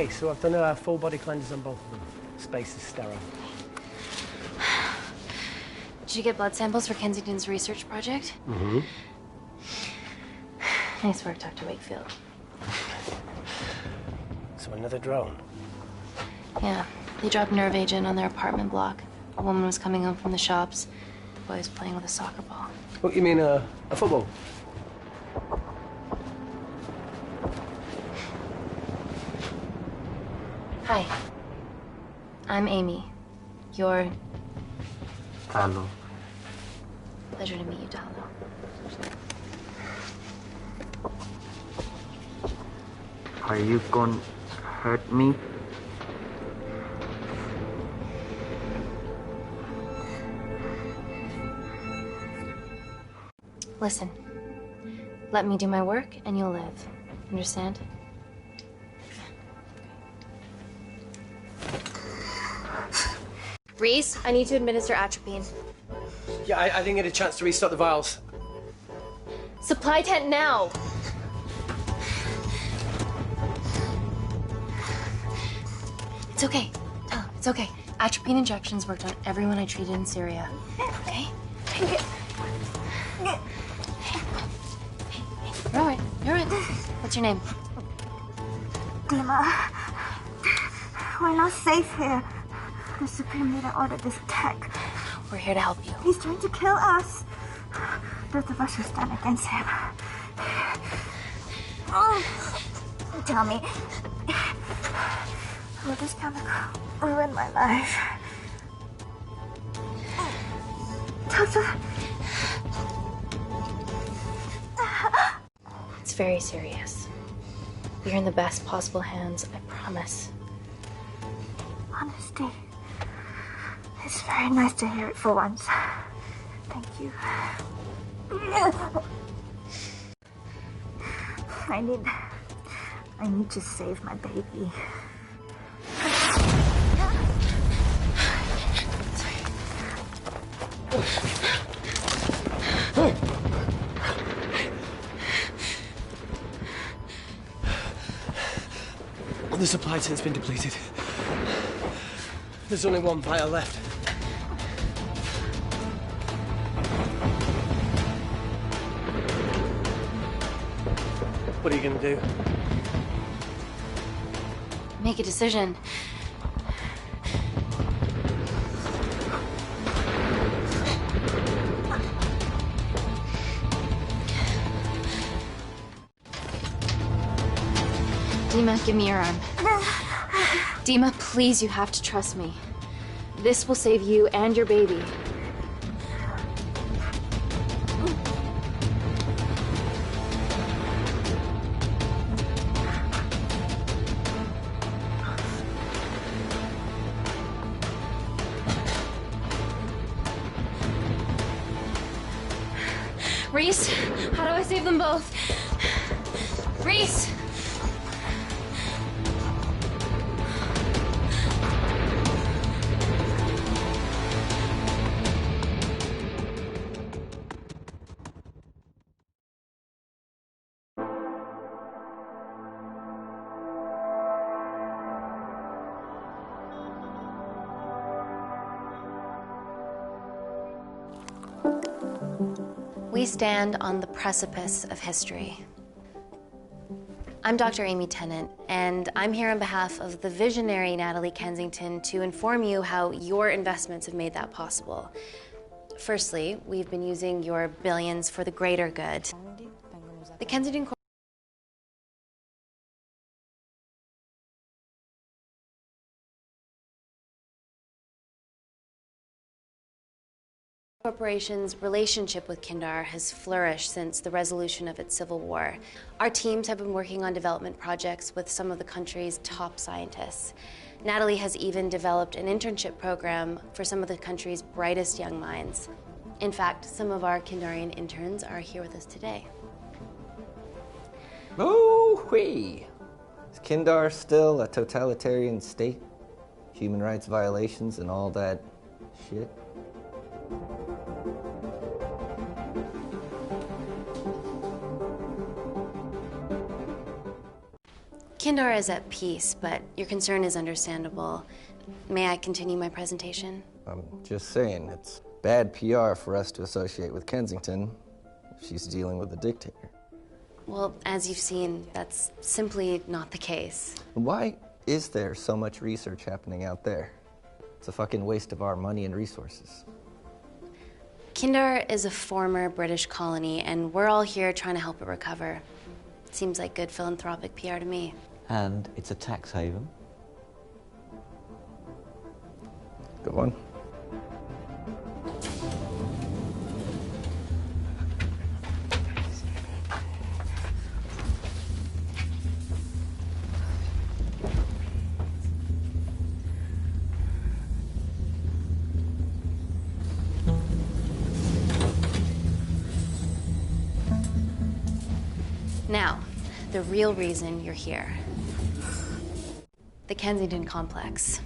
Okay, so I've done a full body cleanse on both of them. Space is sterile. Did you get blood samples for Kensington's research project? Mm-hmm. Nice work, Dr. Wakefield. So another drone? Yeah, they dropped nerve agent on their apartment block. A woman was coming home from the shops. The boy was playing with a soccer ball. What, you mean a football? Hi. I'm Amy. You're... Talo. Pleasure to meet you, Talo. Are you gonna hurt me? Listen. Let me do my work and you'll live. Understand? Reese, I need to administer atropine. Yeah, I didn't get a chance to restock the vials. Supply tent now! It's okay. Tell him, it's okay. Atropine injections worked on everyone I treated in Syria. Okay? You're all right. You're all right. What's your name? Dima, we're not safe here. The Supreme Leader ordered this attack. We're here to help you. He's trying to kill us. Both of us will stand against him. Oh, tell me, will this chemical ruin my life? Doctor. It's very serious. You're in the best possible hands, I promise. Honesty. It's very nice to hear it for once. Thank you. I need to save my baby. The supply tent's been depleted. There's only one vial left. What are you gonna do? Make a decision. Dima, give me your arm. Dima, please, you have to trust me. This will save you and your baby. Reese, how do I save them both? Reese! We stand on the precipice of history. I'm Dr. Amy Tennant, and I'm here on behalf of the visionary Natalie Kensington to inform you how your investments have made that possible. Firstly, we've been using your billions for the greater good. The Kensington Corporation's relationship with Kindar has flourished since the resolution of its civil war. Our teams have been working on development projects with some of the country's top scientists. Natalie has even developed an internship program for some of the country's brightest young minds. In fact, some of our Kindarian interns are here with us today. Oh-wee! Is Kindar still a totalitarian state? Human rights violations and all that shit? Kindar is at peace, but your concern is understandable. May I continue my presentation? I'm just saying, it's bad PR for us to associate with Kensington if she's dealing with a dictator. Well, as you've seen, that's simply not the case. Why is there so much research happening out there? It's a fucking waste of our money and resources. Kindar is a former British colony, and we're all here trying to help it recover. Seems like good philanthropic PR to me. And it's a tax haven. Go on. Now, the real reason you're here. The Kensington Complex.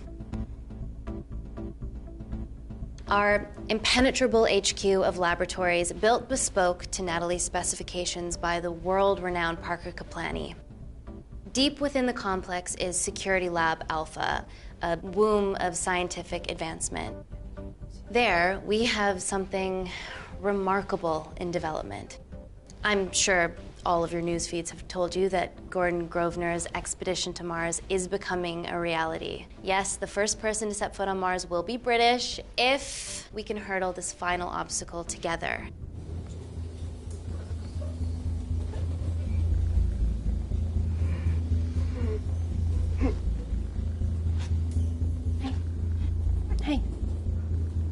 Our impenetrable HQ of laboratories built bespoke to Natalie's specifications by the world-renowned Parker Kaplany. Deep within the complex is Security Lab Alpha, a womb of scientific advancement. There, we have something remarkable in development. I'm sure all of your news feeds have told you that Gordon Grosvenor's expedition to Mars is becoming a reality. Yes, the first person to set foot on Mars will be British if we can hurdle this final obstacle together. Hey.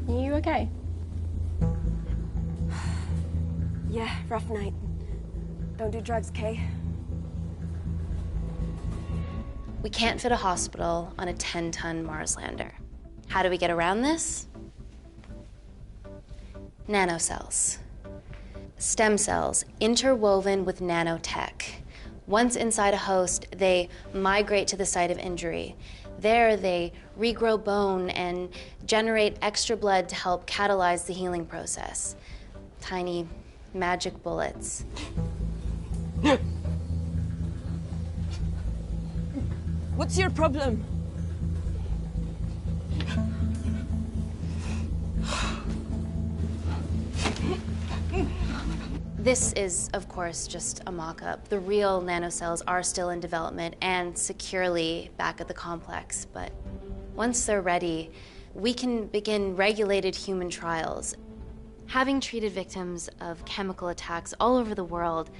Are you okay? Yeah, rough night. Don't do drugs, Kay. We can't fit a hospital on a 10-ton Mars lander. How do we get around this? Nanocells. Stem cells interwoven with nanotech. Once inside a host, they migrate to the site of injury. There, they regrow bone and generate extra blood to help catalyze the healing process. Tiny magic bullets. What's your problem? This is, of course, just a mock-up. The real nanocells are still in development and securely back at the complex, but once they're ready, we can begin regulated human trials. Having treated victims of chemical attacks all over the world,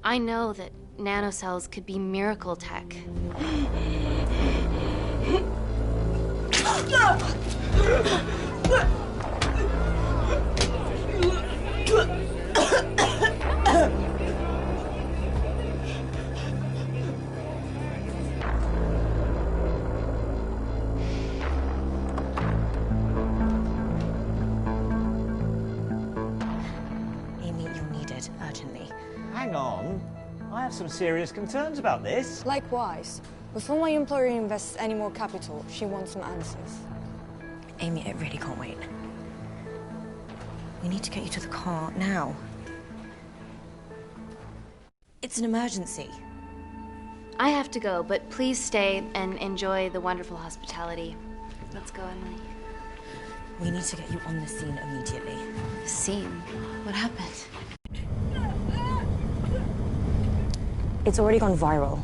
I know that nanocells could be miracle tech. Amy, you're needed urgently. Hang on. I have some serious concerns about this. Likewise. Before my employer invests any more capital, she wants some answers. Amy, it really can't wait. We need to get you to the car now. It's an emergency. I have to go, but please stay and enjoy the wonderful hospitality. Let's go, Emily. We need to get you on the scene immediately. The scene? What happened? It's already gone viral.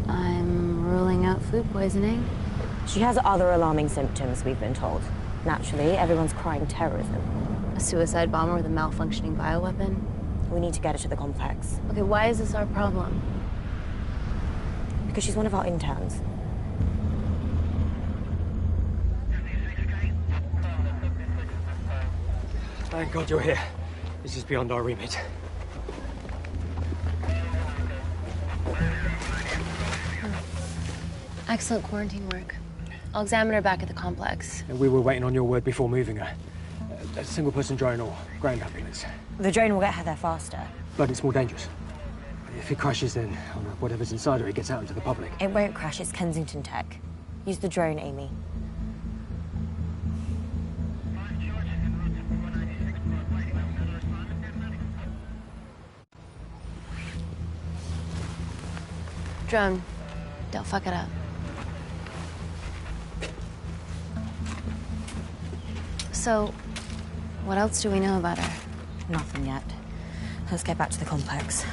I'm ruling out food poisoning. She has other alarming symptoms, we've been told. Naturally, everyone's crying terrorism. A suicide bomber with a malfunctioning bioweapon? We need to get her to the complex. Okay, why is this our problem? Because she's one of our interns. Thank God you're here. This is beyond our remit. Excellent quarantine work. I'll examine her back at the complex. And we were waiting on your word before moving her. A single-person drone or ground ambulance. The drone will get her there faster. But it's more dangerous. If it crashes, then whatever's inside her, it gets out into the public. It won't crash, it's Kensington tech. Use the drone, Amy. Drone, don't fuck it up. So, what else do we know about her? Nothing yet. Let's get back to the complex.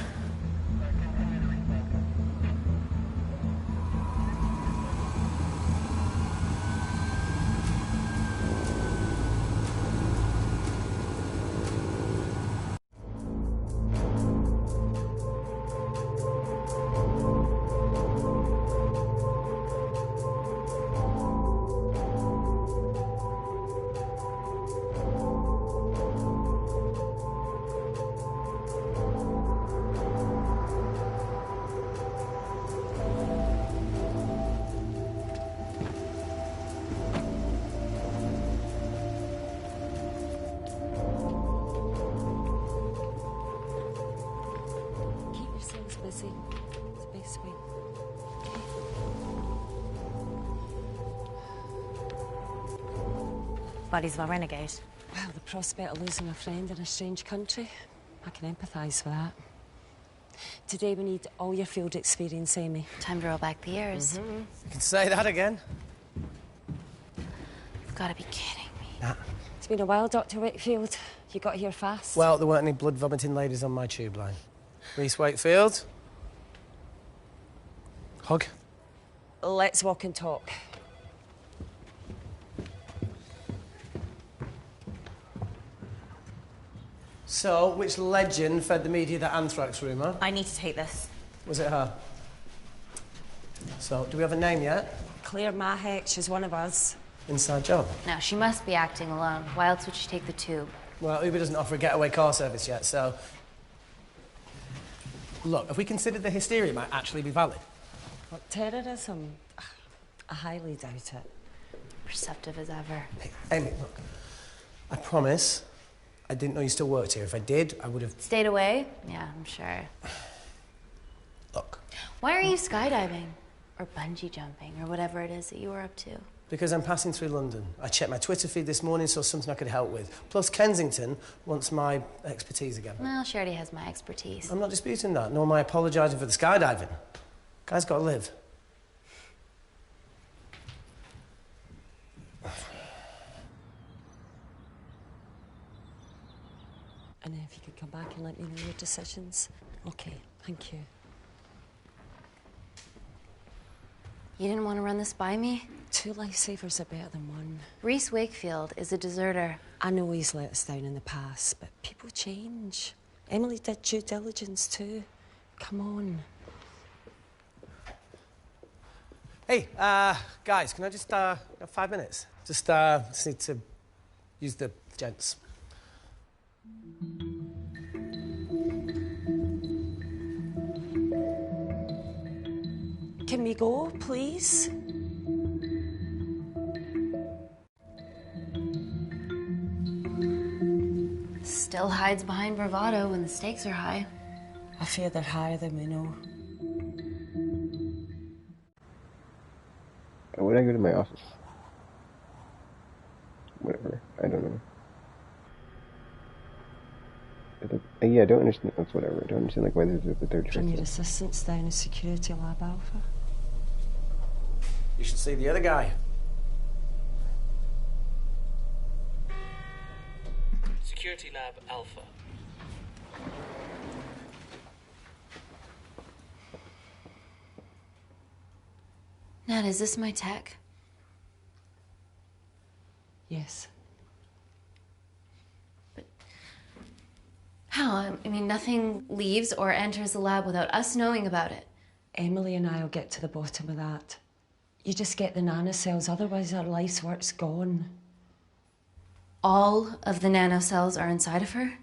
Busy. It's be sweet. Bodies of a renegade. Well, the prospect of losing a friend in a strange country, I can empathise with that. Today we need all your field experience, Amy. Time to roll back the years. You can say that again. You've got to be kidding me. Nah. It's been a while, Dr. Wakefield. You got here fast. Well, there weren't any blood-vomiting ladies on my tube line. Reese Wakefield. Hug. Let's walk and talk. So, which legend fed the media that anthrax rumour? I need to take this. Was it her? So, do we have a name yet? Claire Mahek, she's one of us. Inside job. No, she must be acting alone. Why else would she take the tube? Well, Uber doesn't offer a getaway car service yet, so... Look, have we considered the hysteria might actually be valid? What, terrorism? I highly doubt it. Perceptive as ever. Hey, Amy, look. I promise I didn't know you still worked here. If I did, I would have... Stayed away? Yeah, I'm sure. Look. Why are you skydiving? Or bungee jumping, or whatever it is that you were up to? Because I'm passing through London. I checked my Twitter feed this morning, saw something I could help with. Plus, Kensington wants my expertise again. Well, she already has my expertise. I'm not disputing that, nor am I apologising for the skydiving. Guy's got to live. And if you could come back and let me know your decisions. Okay, thank you. You didn't want to run this by me? 2 lifesavers are better than 1. Reese Wakefield is a deserter. I know he's let us down in the past, but people change. Emily did due diligence too. Come on. Hey, guys, can I just, have 5 minutes? Just need to use the gents. Can we go, please? Still hides behind bravado when the stakes are high. I fear they're higher than we know. Would I go to my office? Whatever. I don't know. Yeah, I don't understand. That's whatever. I don't understand like why there's the third choice. From your assistants down in Security Lab Alpha. You should see the other guy. Security Lab Alpha. Nat, is this my tech? Yes. How? I mean, nothing leaves or enters the lab without us knowing about it. Emily and I will get to the bottom of that. You just get the nanocells, otherwise our life's work's gone. All of the nanocells are inside of her?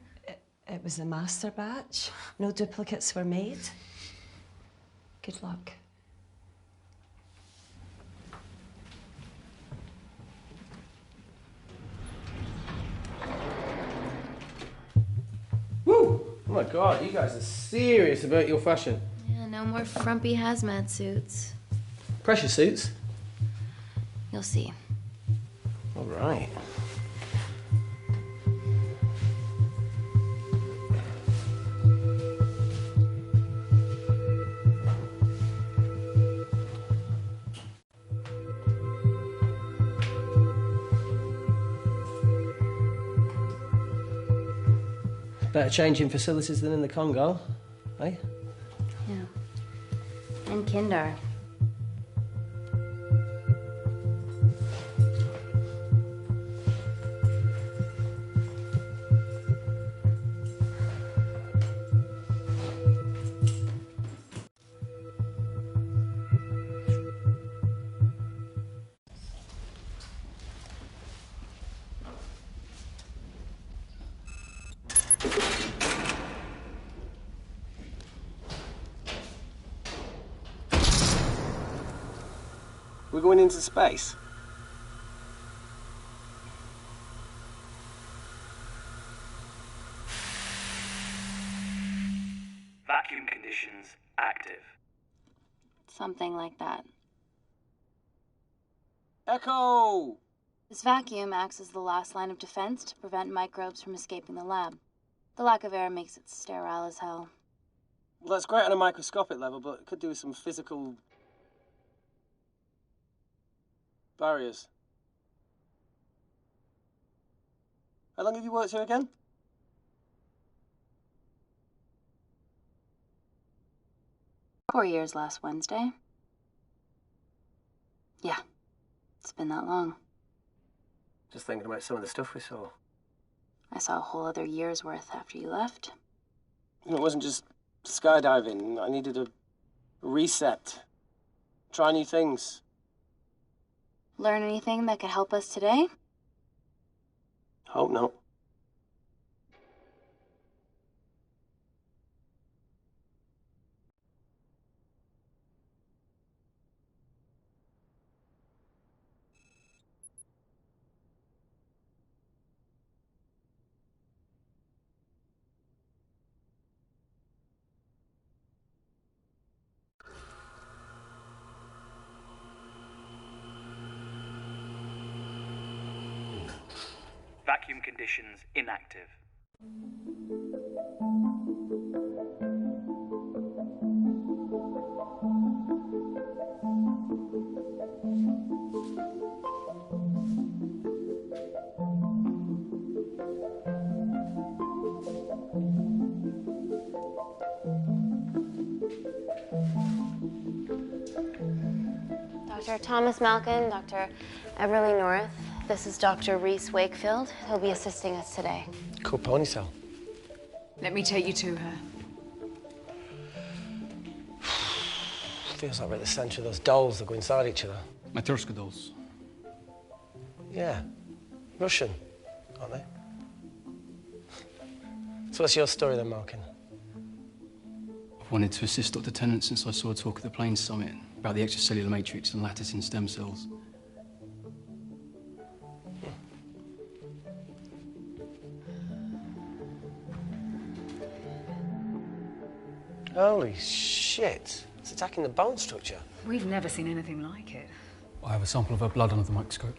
It was the master batch. No duplicates were made. Good luck. Woo! Oh my God, you guys are serious about your fashion. Yeah, no more frumpy hazmat suits. Pressure suits? You'll see. All right. Better changing facilities than in the Congo, eh? Yeah. And Kindar. We're going into space. Vacuum conditions active. Something like that. Echo! This vacuum acts as the last line of defense to prevent microbes from escaping the lab. The lack of air makes it sterile as hell. Well, that's great on a microscopic level, but it could do with some physical barriers. How long have you worked here again? Four years last Wednesday. Yeah, it's been that long. Just thinking about some of the stuff we saw. I saw a whole other year's worth after you left. It wasn't just skydiving. I needed a reset. Try new things. Learn anything that could help us today? Hope not. Vacuum conditions inactive. Dr. Thomas Malkin, Dr. Everly North. This is Dr. Reese Wakefield. He'll be assisting us today. Cool ponytail. Let me take you to her. Feels like we're at the centre of those dolls that go inside each other. Matryoshka dolls. Yeah. Russian, aren't they? So what's your story then, Malkin? I've wanted to assist Dr. Tennant since I saw a talk at the Plains Summit about the extracellular matrix and lattice in stem cells. Holy shit. It's attacking the bone structure. We've never seen anything like it. I have a sample of her blood under the microscope.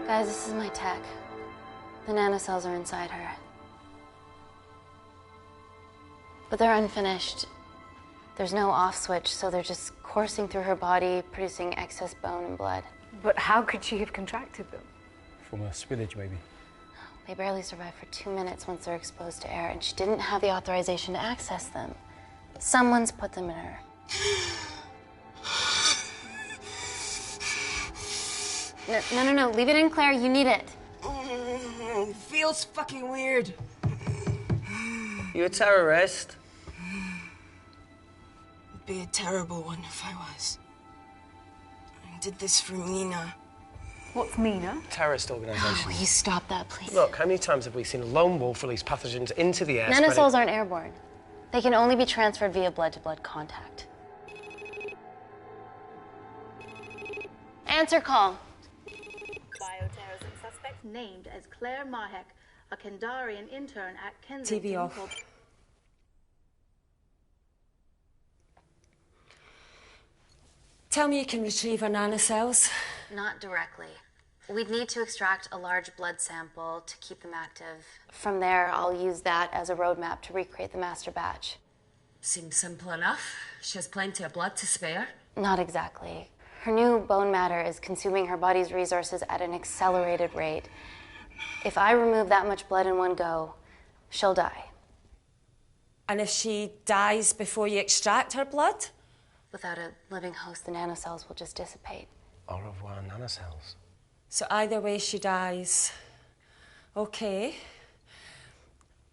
Guys, this is my tech. The nanocells are inside her. But they're unfinished. There's no off switch, so they're just coursing through her body, producing excess bone and blood. But how could she have contracted them? From a spillage, maybe. They barely survive for 2 minutes once they're exposed to air, and she didn't have the authorization to access them. Someone's put them in her. No, leave it in, Claire. You need it. It feels fucking weird. You a terrorist? It'd be a terrible one if I was. I did this for Mina. What's Mina? Terrorist organisation. Will you stop that, please? Look, how many times have we seen a lone wolf release pathogens into the air? Nanocells aren't airborne. They can only be transferred via blood-to-blood contact. Answer call. Bioterrorism suspect named as Claire Mahek, a Kendarian intern at Kensington. TV off. Tell me you can retrieve her nanocells. Not directly. We'd need to extract a large blood sample to keep them active. From there, I'll use that as a roadmap to recreate the master batch. Seems simple enough. She has plenty of blood to spare. Not exactly. Her new bone matter is consuming her body's resources at an accelerated rate. If I remove that much blood in one go, she'll die. And if she dies before you extract her blood? Without a living host, the nanocells will just dissipate. Au revoir, nanocells. So either way, she dies. Okay.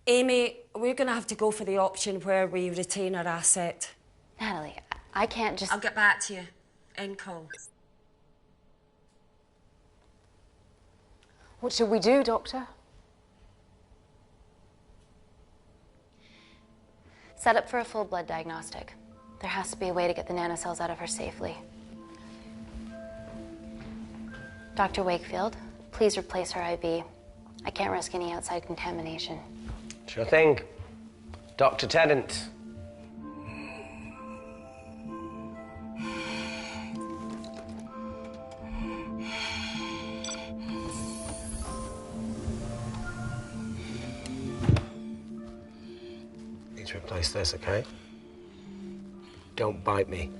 Amy, we're going to have to go for the option where we retain our asset. Natalie, I can't just... I'll get back to you. End call. What should we do, Doctor? Set up for a full blood diagnostic. There has to be a way to get the nanocells out of her safely. Dr. Wakefield, please replace her IV. I can't risk any outside contamination. Sure thing. Dr. Tennant. Need to replace this, okay? Don't bite me.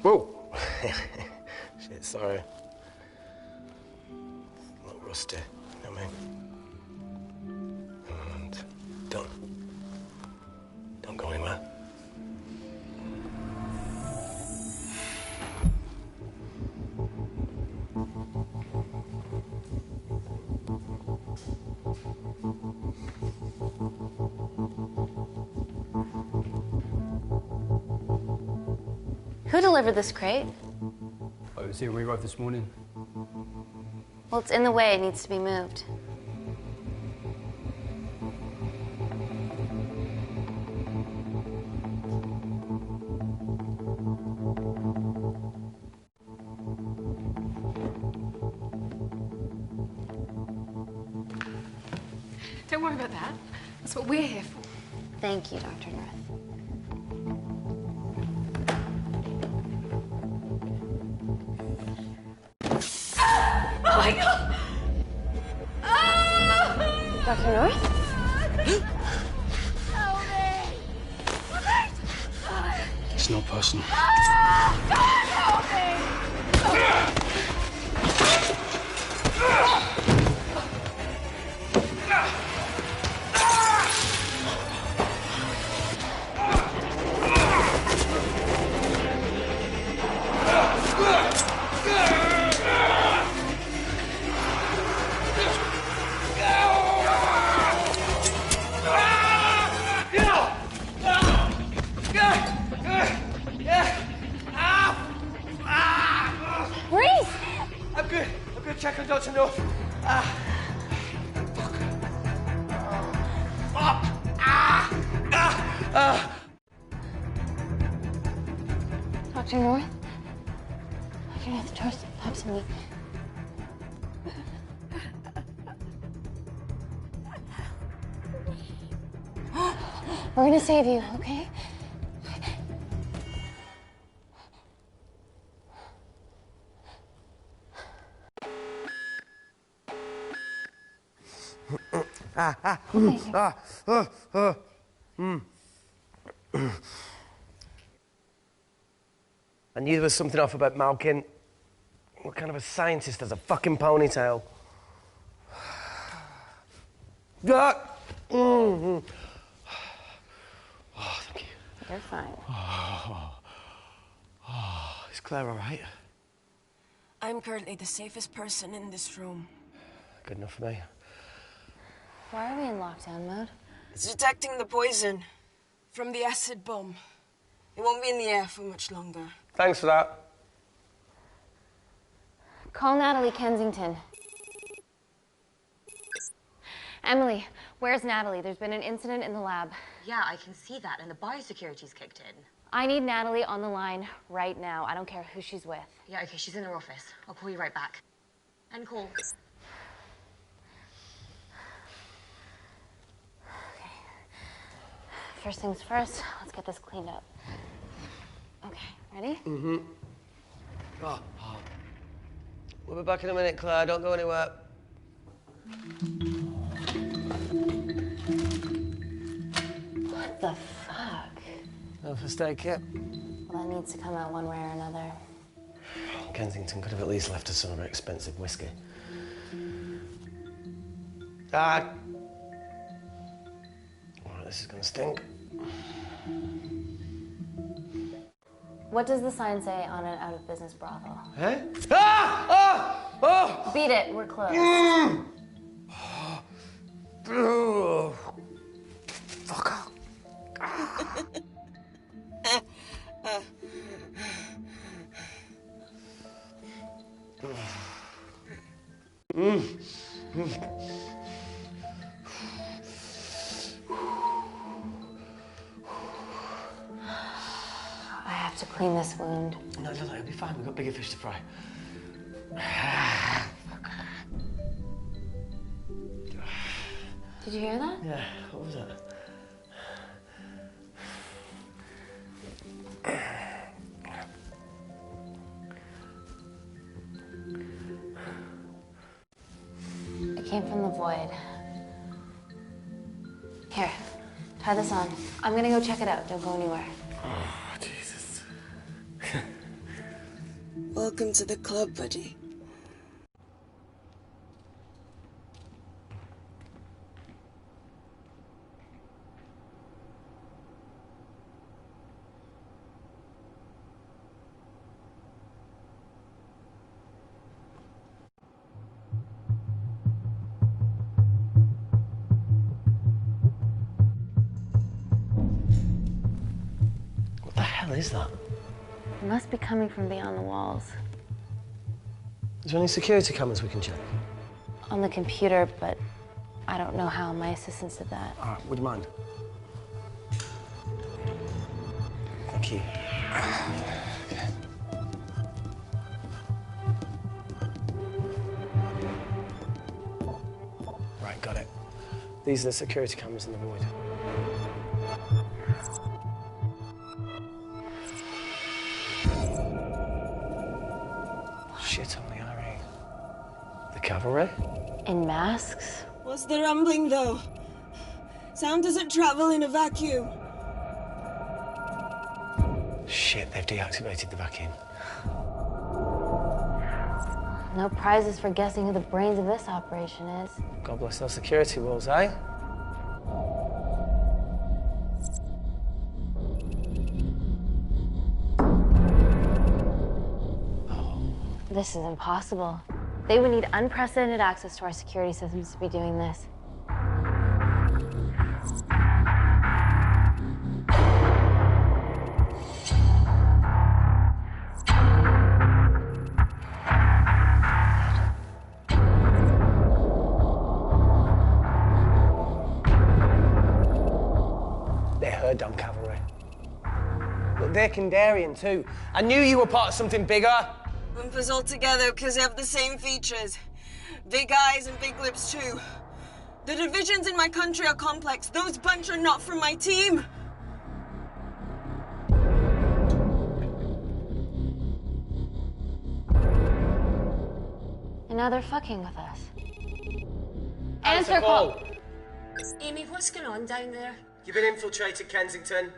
Whoa! Shit, sorry. A little rusty, you know what I mean? And don't go anywhere. Who delivered this crate? I was here when we arrived this morning. Well, it's in the way. It needs to be moved. Don't worry about that. That's what we're here for. Thank you, Dr. North. Oh my God! Dr. North? It's not personal. Check on Dr. North. Dr. North? Dr. North, George, pop some meat. We're gonna save you, okay? I knew there was something off about Malkin. What kind of a scientist has a fucking ponytail? Oh, thank you. You're fine. Is Claire all right? I'm currently the safest person in this room. Good enough for me. Why are we in lockdown mode? It's detecting the poison from the acid bomb. It won't be in the air for much longer. Thanks for that. Call Natalie Kensington. Emily, where's Natalie? There's been an incident in the lab. Yeah, I can see that, and the biosecurity's kicked in. I need Natalie on the line right now. I don't care who she's with. Yeah, okay, she's in her office. I'll call you right back. End call. first things first, let's get this cleaned up. Okay, ready? Mm-hmm. Oh. We'll be back in a minute, Claire. Don't go anywhere. What the fuck? No first aid kit? Well, that needs to come out one way or another. Kensington could have at least left us some of her expensive whiskey. Dad! Alright, this is gonna stink. What does the sign say on an out-of-business brothel? Eh? Ah! Ah! Oh! Beat it, we're closed. Oh. Fuck off. I have to clean this wound. No, it'll be fine. We've got bigger fish to fry. Did you hear that? Yeah, what was that? It came from the void. Here, try this on. I'm gonna go check it out. Don't go anywhere. Oh, Jesus. Welcome to the club, buddy. What the hell is that? It must be coming from beyond the walls. Is there any security cameras we can check? On the computer, but I don't know how. My assistants did that. All right, would you mind? Thank you. Okay. Right, got it. These are the security cameras in the void. Shit on the RE. The cavalry? In masks? What's the rumbling, though? Sound doesn't travel in a vacuum. Shit, they've deactivated the vacuum. No prizes for guessing who the brains of this operation is. God bless those security walls, eh? This is impossible. They would need unprecedented access to our security systems to be doing this. They're her damn cavalry. Look, they're Kandarian too. I knew you were part of something bigger. Lump us all together because they have the same features. Big eyes and big lips too. The divisions in my country are complex. Those bunch are not from my team. And now they're fucking with us. Answer call. Amy, what's going on down there? You've been infiltrated, Kensington.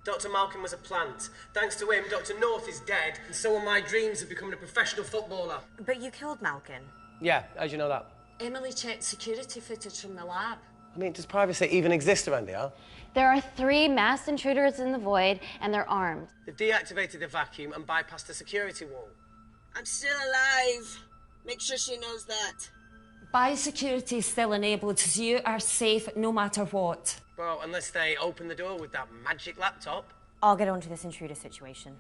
Dr. Malkin was a plant. Thanks to him, Dr. North is dead, and so are my dreams of becoming a professional footballer. But you killed Malkin. Yeah, how'd you know that? Emily checked security footage from the lab. I mean, does privacy even exist around here? There are 3 masked intruders in the void, and they're armed. They've deactivated the vacuum and bypassed the security wall. I'm still alive. Make sure she knows that. Biosecurity is still enabled, so you are safe no matter what. Well, unless they open the door with that magic laptop. I'll get onto this intruder situation.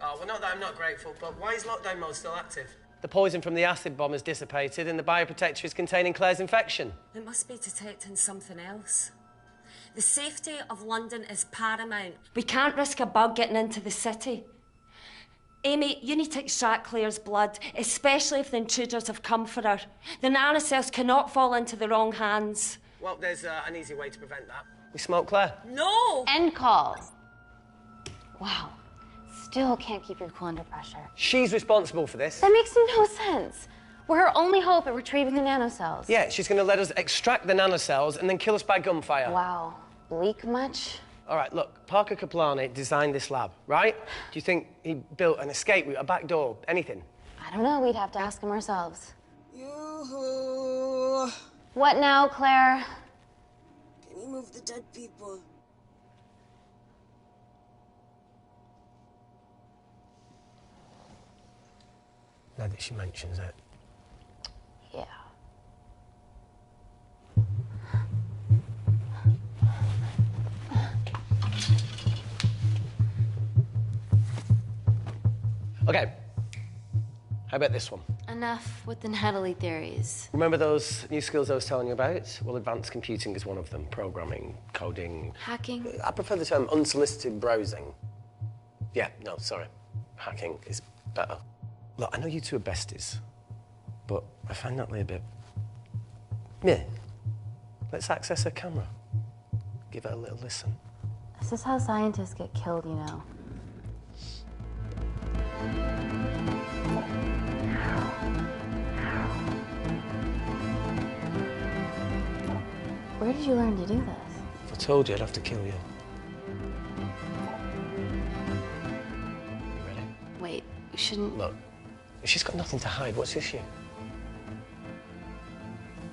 Oh, well, not that I'm not grateful, but why is lockdown mode still active? The poison from the acid bomb has dissipated and the bioprotector is containing Claire's infection. It must be detecting something else. The safety of London is paramount. We can't risk a bug getting into the city. Amy, you need to extract Claire's blood, especially if the intruders have come for her. The nanocells cannot fall into the wrong hands. Well, there's an easy way to prevent that. We smoke Claire? No! End call. Wow. Still can't keep your cool under pressure. She's responsible for this. That makes no sense. We're her only hope at retrieving the nanocells. Yeah, she's gonna let us extract the nanocells and then kill us by gunfire. Wow. Bleak much? All right, look, Parker Kaplani designed this lab, right? Do you think he built an escape route, a back door, anything? I don't know. We'd have to ask him ourselves. Yoo-hoo. What now, Claire? Can you move the dead people? Now that she mentions it. Yeah. Okay. How about this one? Enough with the Natalie theories. Remember those new skills I was telling you about? Well, advanced computing is one of them. Programming, coding. Hacking? I prefer the term unsolicited browsing. Yeah, no, sorry. Hacking is better. Look, I know you two are besties, but I find Natalie a bit... meh. Let's access her camera. Give her a little listen. This is how scientists get killed, you know. Where did you learn to do this? If I told you, I'd have to kill you. You ready? Wait, you shouldn't... Look, she's got nothing to hide. What's the issue?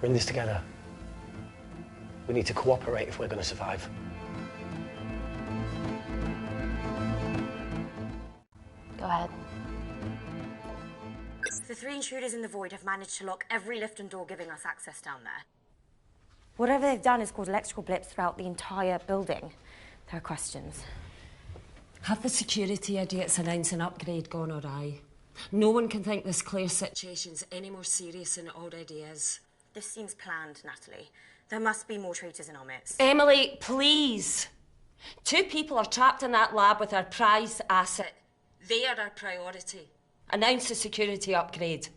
We're in this together. We need to cooperate if we're going to survive. Go ahead. The 3 intruders in the void have managed to lock every lift and door giving us access down there. Whatever they've done is cause electrical blips throughout the entire building. There are questions. Have the security idiots announce an upgrade gone awry? No one can think this Claire situation's any more serious than it already is. This seems planned, Natalie. There must be more traitors in our midst. Emily, please. 2 people are trapped in that lab with our prized asset. They are our priority. Announce the security upgrade.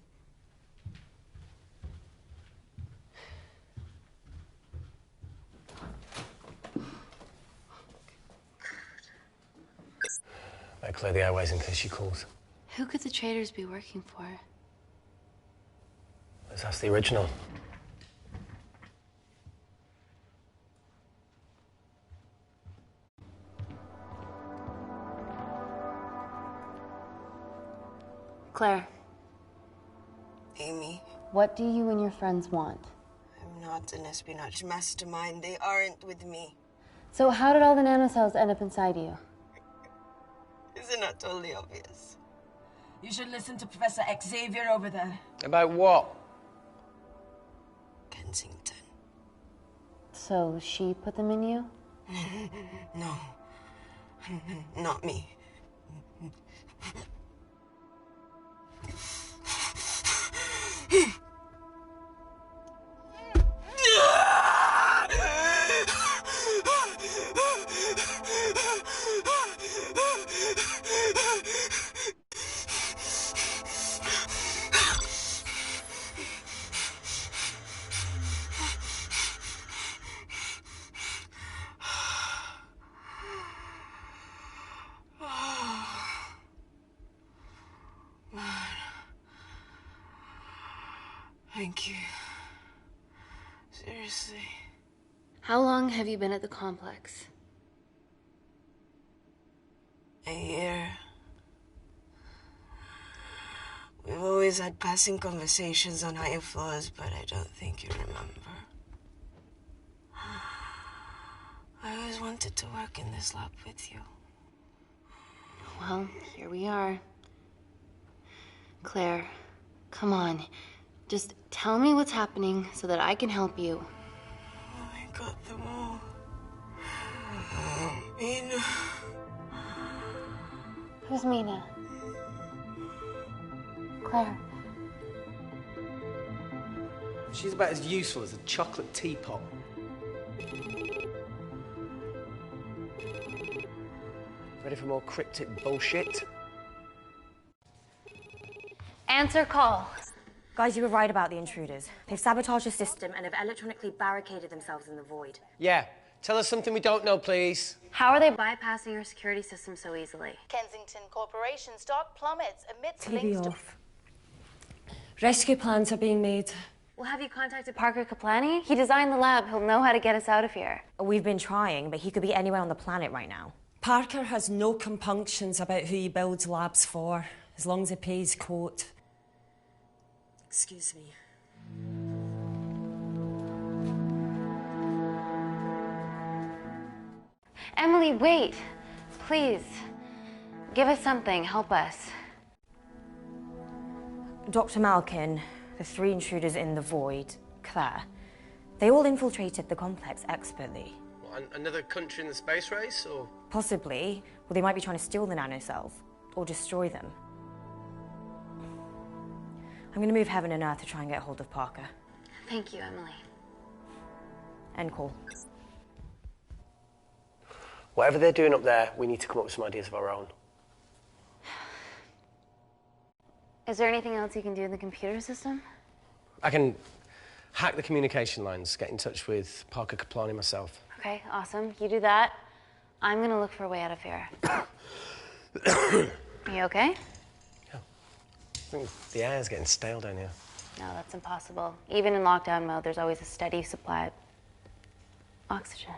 Better clear the airways in case she calls. Who could the traitors be working for? Let's ask the original. Claire. Amy. What do you and your friends want? I'm not an espionage mastermind. They aren't with me. So how did all the nanocells end up inside you? Isn't that totally obvious? You should listen to Professor Xavier over there. About what? Kensington. So she put them in you? No. Not me. Thank you. Seriously. How long have you been at the complex? A year. We've always had passing conversations on higher floors, but I don't think you remember. I always wanted to work in this lab with you. Well, here we are. Claire, come on. Just tell me what's happening so that I can help you. I got them all. Mina. Who's Mina? Claire. She's about as useful as a chocolate teapot. Ready for more cryptic bullshit? Answer call. Guys, you were right about the intruders. They've sabotaged the system And have electronically barricaded themselves in the void. Yeah, Tell us something we don't know, please. How are they bypassing our security system so easily? Kensington Corporation's stock plummets amidst TV links to... off. Rescue plans are being made. Well, have you contacted Parker Kaplani? He designed the lab. He'll know how to get us out of here. We've been trying, but he could be anywhere on the planet right now. Parker has no compunctions about who he builds labs for, as long as he pays quote. Excuse me. Emily, wait. Please. Give us something. Help us. Dr. Malkin, the 3 intruders in the void, Claire, they all infiltrated the complex expertly. What, another country in the space race, or...? Possibly. Well, they might be trying to steal the nanocells, or destroy them. I'm going to move heaven and earth to try and get hold of Parker. Thank you, Emily. End call. Whatever they're doing up there, we need to come up with some ideas of our own. Is there anything else you can do in the computer system? I can hack the communication lines, get in touch with Parker Kaplani myself. Okay, awesome. You do that. I'm gonna look for a way out of here. Are you okay? Yeah. I think the air's getting stale down here. No, that's impossible. Even in lockdown mode, there's always a steady supply of oxygen.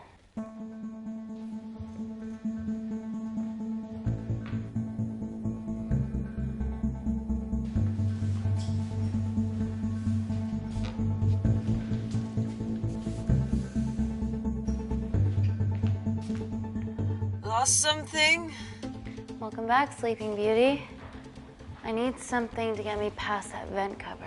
Lost something? Welcome back, Sleeping Beauty. I need something to get me past that vent cover.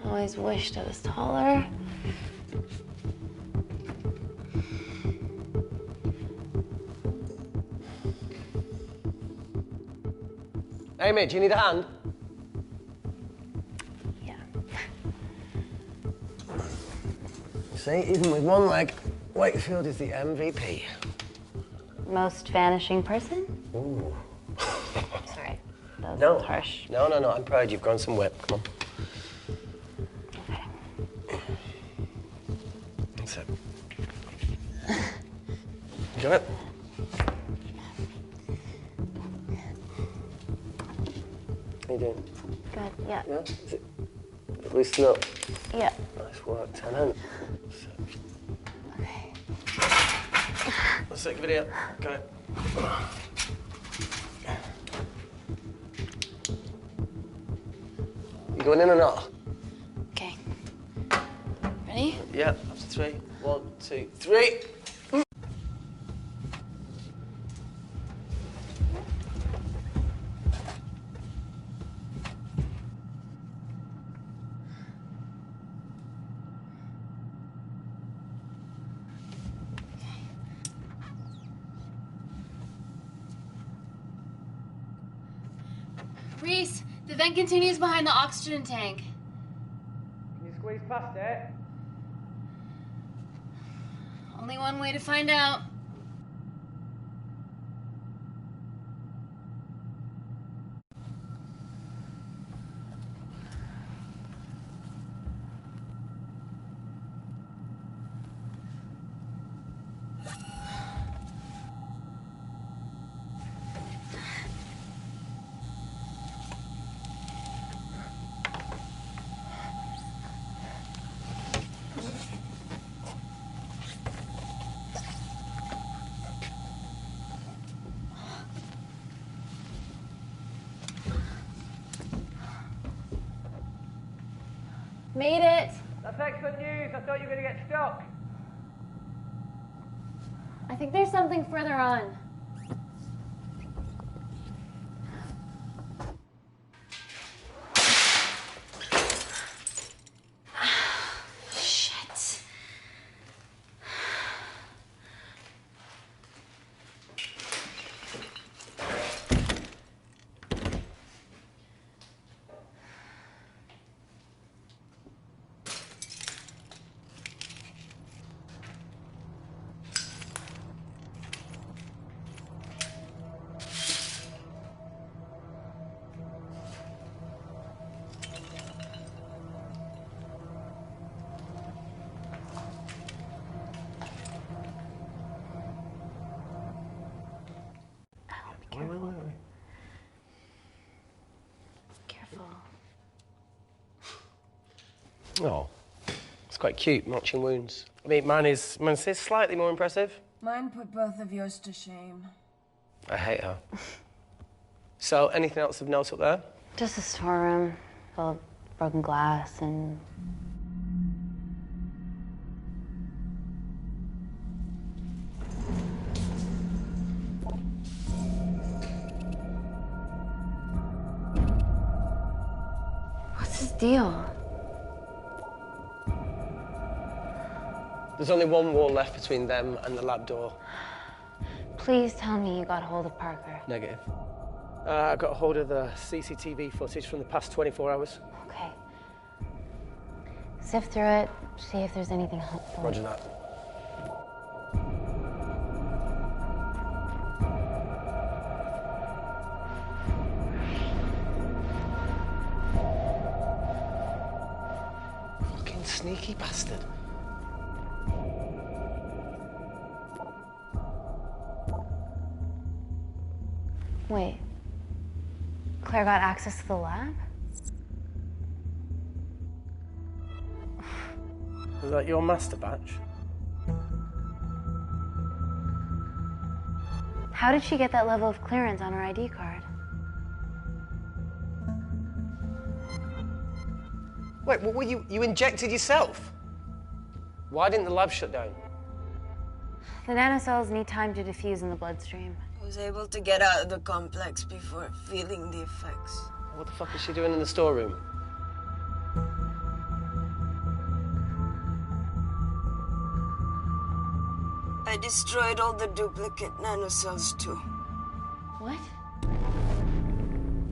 Always wished I was taller. Amy, do you need a hand? Yeah. See, even with one leg, Wakefield is the MVP. Most vanishing person? Ooh. Sorry, that No. was harsh. No, I'm proud you've grown some whip. Come on. That's it. You got it? How you doing? Good, yeah. Yeah? Is it loosen up? Yeah. Nice work, Tenant. Okay. Let's take a video. Got it. You going in or not? Okay. Ready? Yeah, after 3. 1, 2, 3. Reese, the vent continues behind the oxygen tank. Can you squeeze past it? Only one way to find out. Made it. That's excellent news. I thought you were going to get stuck. I think there's something further on. Shit. Oh, it's quite cute, matching wounds. I mean, mine is slightly more impressive. Mine put both of yours to shame. I hate her. So, anything else of note up there? Just a storeroom full of broken glass and... What's his deal? There's only one wall left between them and the lab door. Please tell me you got hold of Parker. Negative. I got hold of the CCTV footage from the past 24 hours. Okay. Sift through it, see if there's anything helpful. Roger that. Fucking sneaky bastard. Wait. Claire got access to the lab? Was that your master batch? How did she get that level of clearance on her ID card? Wait, what were you injected yourself? Why didn't the lab shut down? The nanocells need time to diffuse in the bloodstream. I was able to get out of the complex before feeling the effects. What the fuck is she doing in the storeroom? I destroyed all the duplicate nanocells too. What?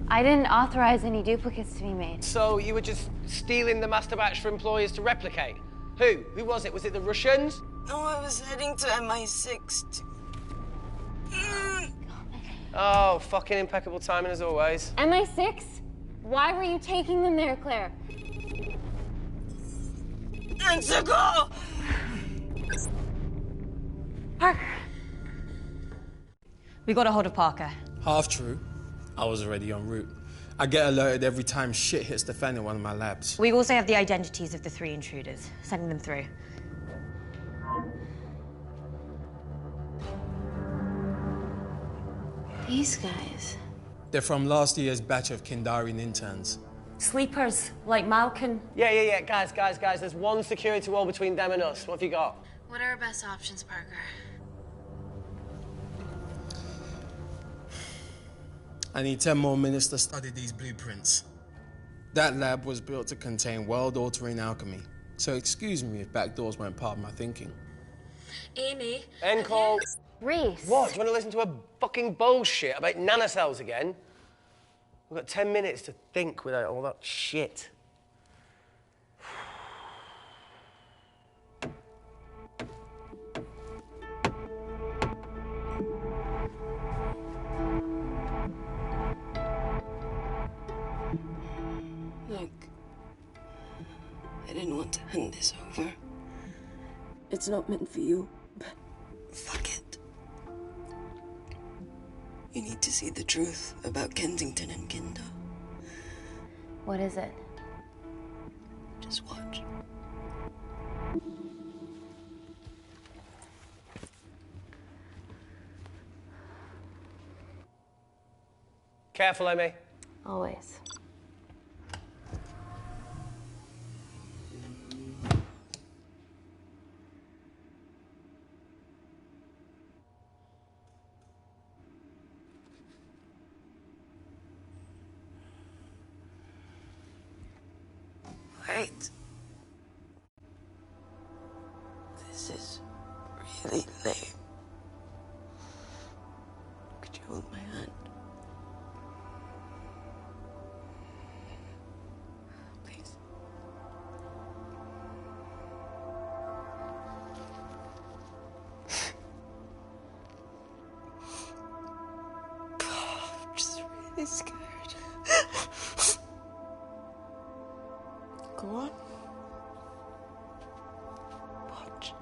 I didn't authorize any duplicates to be made. So you were just stealing the master batch for employers to replicate? Who? Who was it? Was it the Russians? No, I was heading to MI6 Oh, fucking impeccable timing as always. MI6? Why were you taking them there, Claire? Go! Parker. We got a hold of Parker. Half true. I was already en route. I get alerted every time shit hits the fan in one of my labs. We also have the identities of the 3 intruders. Sending them through. These guys. They're from last year's batch of Kindarian interns. Sleepers, like Malkin. Yeah. Guys. There's one security wall between them and us. What have you got? What are our best options, Parker? I need 10 more minutes to study these blueprints. That lab was built to contain world-altering alchemy. So excuse me if backdoors weren't part of my thinking. Amy. End call. Reese. What? Do you want to listen to a fucking bullshit about nanocells again? We've got 10 minutes to think without all that shit. Look, I didn't want to hand this over. It's not meant for you, but fuck it. You need to see the truth about Kensington and Kinder. What is it? Just watch. Careful, Amy. Always. Wait. This is really lame. Could you hold my hand? Please. I'm just really scared. Go on. Watch.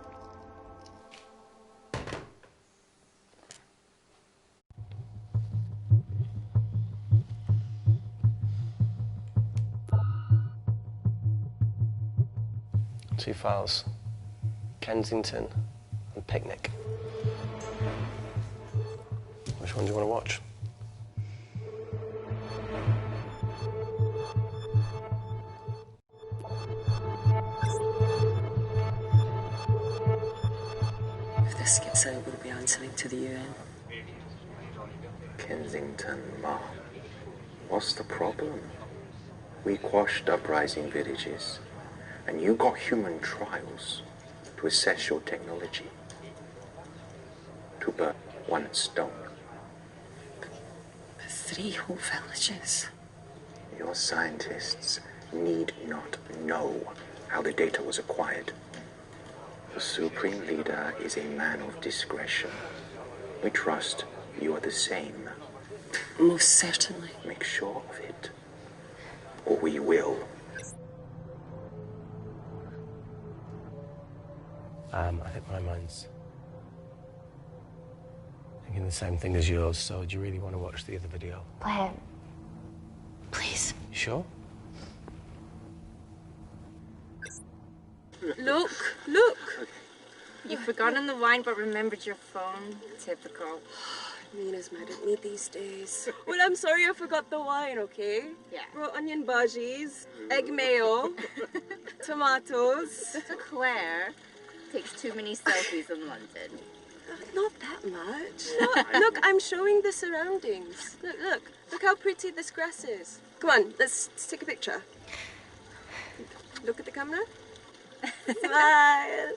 Two files. Kensington and Picnic. Which one do you want to watch? If this gets out, we'll be answering to the UN. Kensington, Ma. What's the problem? We quashed uprising villages, and you got human trials to assess your technology. To burn one stone. 3 whole villages. Your scientists need not know how the data was acquired. The Supreme Leader is a man of discretion. We trust you are the same. Most certainly. Make sure of it, or we will. I think my mind's thinking the same thing as yours, so do you really want to watch the other video? Play it. Please. You sure? Look, look. You've forgotten the wine but remembered your phone. Typical. Mina's mad at me these days. Well, I'm sorry I forgot the wine, okay? Yeah. Brought onion bhajis, egg mayo, tomatoes. Claire takes too many selfies in London. Not that much. Look, I'm showing the surroundings. Look how pretty this grass is. Come on, let's take a picture. Look at the camera. Smile.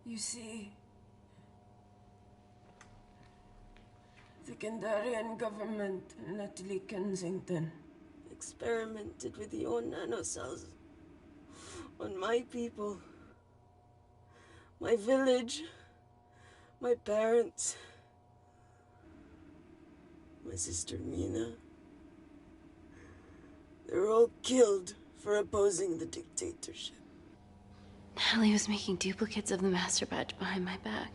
You see, the Kandarian government and Natalie Kensington experimented with your nanocells on my people, my village, my parents, my sister Mina. They were all killed for opposing the dictatorship. Natalie was making duplicates of the master badge behind my back.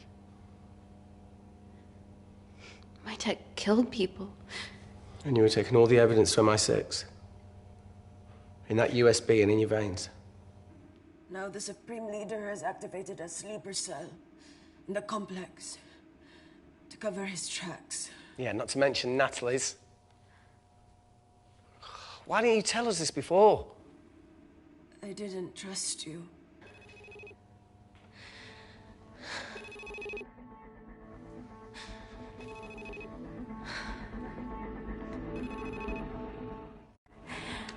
My tech killed people. And you were taking all the evidence from MI6? In that USB and in your veins? Now the Supreme Leader has activated a sleeper cell in the complex to cover his tracks. Yeah, not to mention Natalie's. Why didn't you tell us this before? I didn't trust you.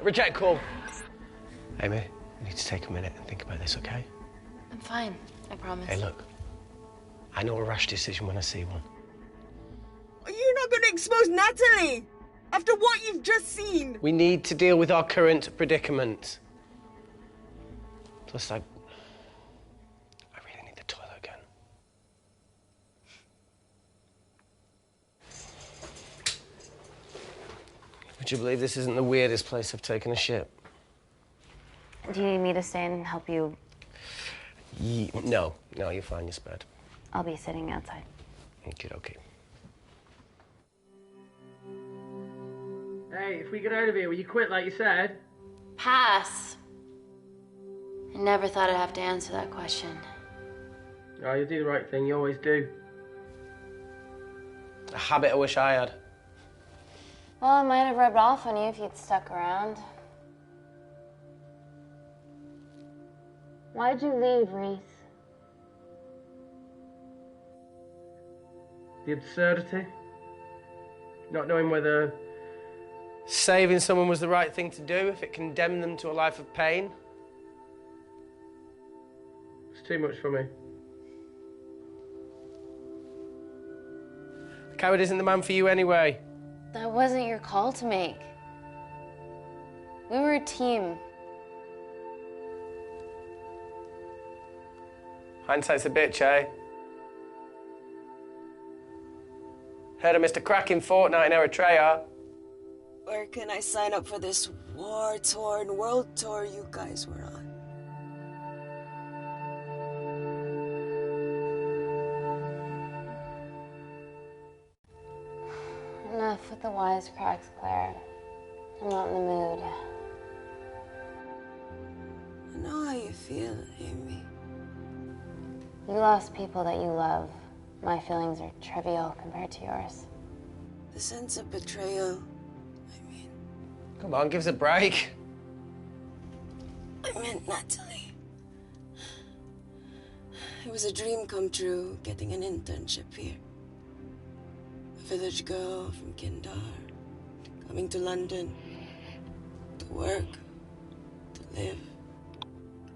Reject call. Amy, we need to take a minute and think about this, okay? I'm fine, I promise. Hey, look. I know a rash decision when I see one. You're not going to expose Natalie after what you've just seen. We need to deal with our current predicament. Plus, I really need the toilet again. Would you believe this isn't the weirdest place I've taken a shit? Do you need me to stay and help you? No, you're fine, you're spared. I'll be sitting outside. Okay. Hey, if we get out of here, will you quit like you said? Pass. I never thought I'd have to answer that question. Oh, you do the right thing, you always do. A habit I wish I had. Well, it might have rubbed off on you if you'd stuck around. Why'd you leave, Reese? The absurdity. Not knowing whether saving someone was the right thing to do if it condemned them to a life of pain. it's too much for me. A coward isn't the man for you anyway. That wasn't your call to make. We were a team. Hindsight's a bitch, eh? Heard of Mr. Cracking Fortnite in Eritrea? Where can I sign up for this war-torn world tour you guys were on? Enough with the wisecracks, Claire. I'm not in the mood. I know how you feel, Amy. You lost people that you love. My feelings are trivial compared to yours. The sense of betrayal. Come on, give us a break. I meant Natalie. It was a dream come true, getting an internship here. A village girl from Kindar, coming to London, to work, to live,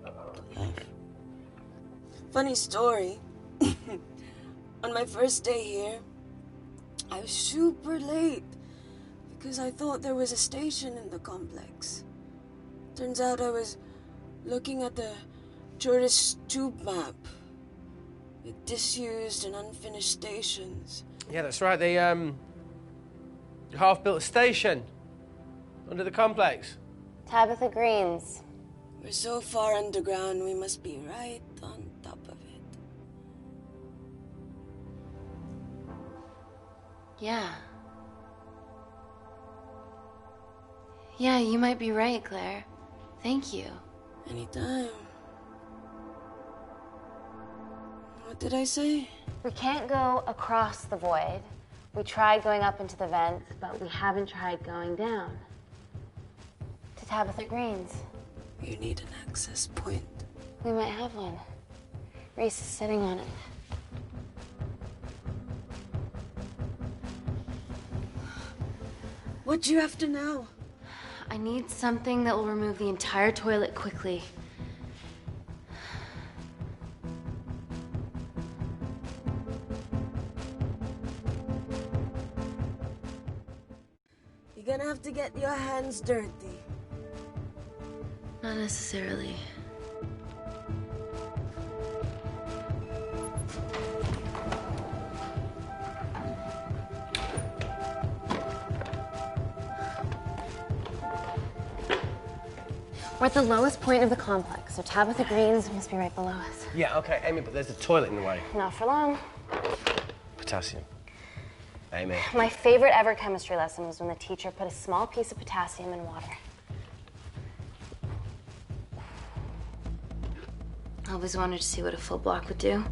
to love. Funny story. On my first day here, I was super late because I thought there was a station in the complex. Turns out I was looking at the tourist tube map with disused and unfinished stations. Yeah, that's right. They half-built a station under the complex. Tabitha Greens. We're so far underground, we must be right on top of it. Yeah. Yeah, you might be right, Claire. Thank you. Anytime. What did I say? We can't go across the void. We tried going up into the vents, but we haven't tried going down. To Tabitha Greens. You need an access point. We might have one. Reese is sitting on it. What do you have to know? I need something that will remove the entire toilet quickly. You're gonna have to get your hands dirty. Not necessarily. We're at the lowest point of the complex, so Tabitha Greens must be right below us. Yeah, okay, Amy, but there's a toilet in the way. Not for long. Potassium. Amy. My favorite ever chemistry lesson was when the teacher put a small piece of potassium in water. I always wanted to see what a full block would do.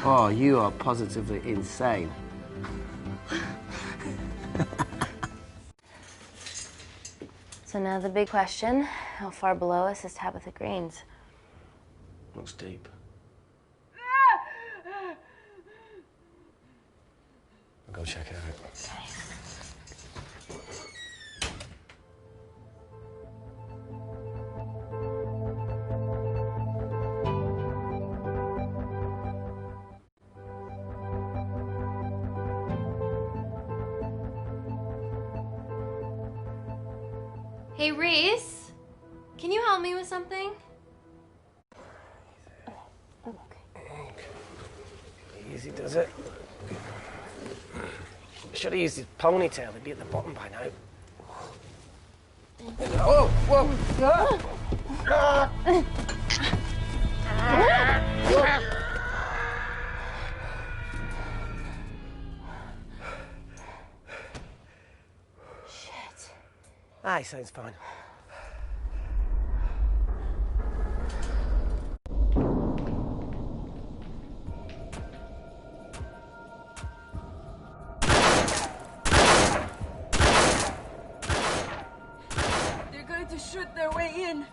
Oh, you are positively insane. So now the big question, how far below us is Tabitha Greens? Looks deep. I'll go check it out. Hey, Reese, can you help me with something? Easy does it. Should have used his ponytail. He'd be at the bottom by now. Oh, whoa! Shit. Aye, sounds fine. Shoot their way in.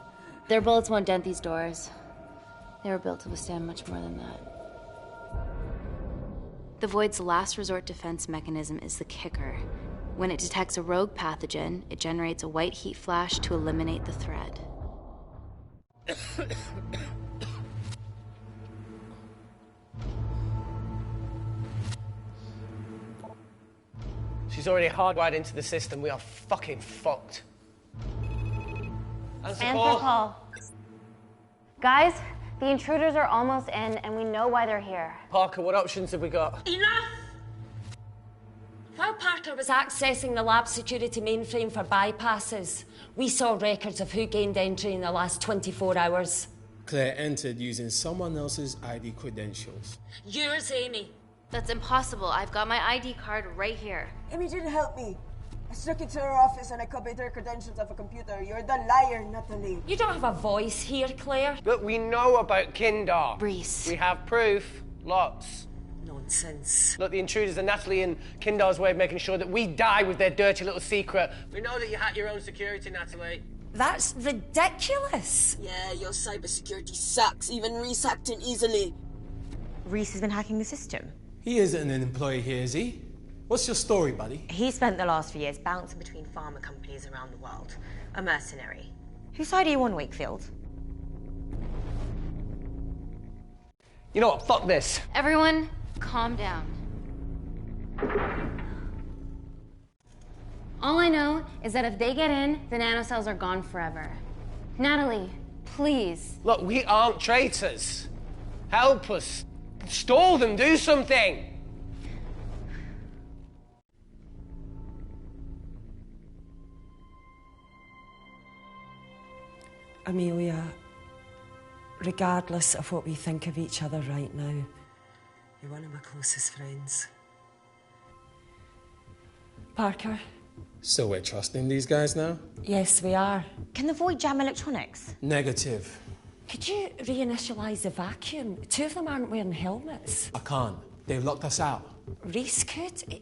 Their bullets won't dent these doors. They were built to withstand much more than that. The Void's last resort defense mechanism is the kicker. When it detects a rogue pathogen, it generates a white heat flash to eliminate the threat. is already hardwired into the system. We are fucking fucked. Answer call. Guys, the intruders are almost in, and we know why they're here. Parker, what options have we got? Enough! While Parker was accessing the lab security mainframe for bypasses, we saw records of who gained entry in the last 24 hours. Claire entered using someone else's ID credentials. Yours, Amy. That's impossible. I've got my ID card right here. Amy didn't help me. I snuck into her office and I copied her credentials off a computer. You're the liar, Natalie. You don't have a voice here, Claire. But we know about Kindar. Reese. We have proof. Lots. Nonsense. Look, the intruders are Natalie and Kindar's way of making sure that we die with their dirty little secret. We know that you hack your own security, Natalie. That's ridiculous. Yeah, your cybersecurity sucks. Even Reese hacked in easily. Reese has been hacking the system. He isn't an employee here, is he? What's your story, buddy? He spent the last few years bouncing between pharma companies around the world. A mercenary. Whose side are you on, Wakefield? You know what? Fuck this. Everyone, calm down. All I know is that if they get in, the nanocells are gone forever. Natalie, please. Look, we aren't traitors. Help us. Stall them. Do something. Amelia, regardless of what we think of each other right now, you're one of my closest friends. Parker? So we're trusting these guys now? Yes, we are. Can the Void jam electronics? Negative. Could you reinitialize the vacuum? Two of them aren't wearing helmets. I can't. They've locked us out. Reese could.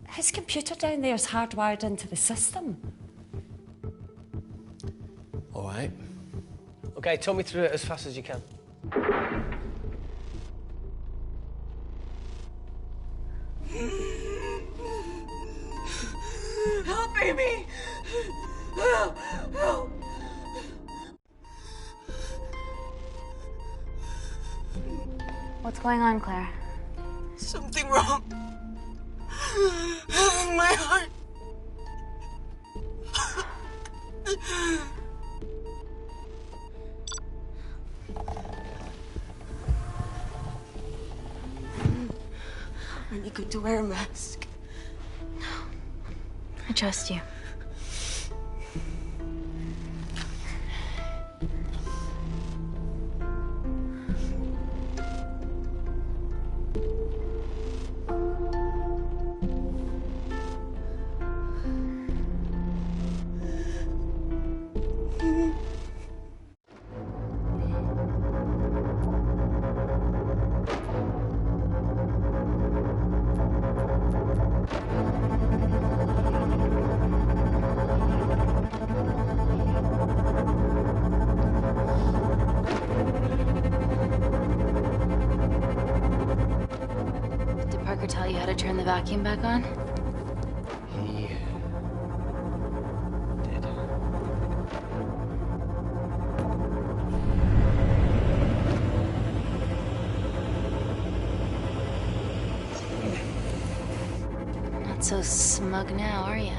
His computer down there is hardwired into the system. All right. Okay, talk me through it as fast as you can. Help, Amy! Help! Help! What's going on, Claire? Something wrong. My heart. Are you good to wear a mask? I trust you. Tell you how to turn the vacuum back on? He did. Not so smug now, are ya?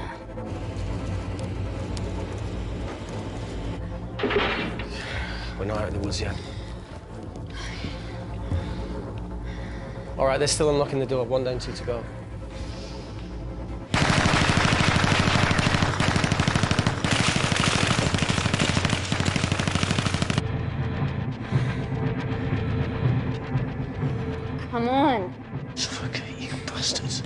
We're not out of the woods yet. All right, they're still unlocking the door. 1 down, 2 to go. Come on. Suffocate, you bastards.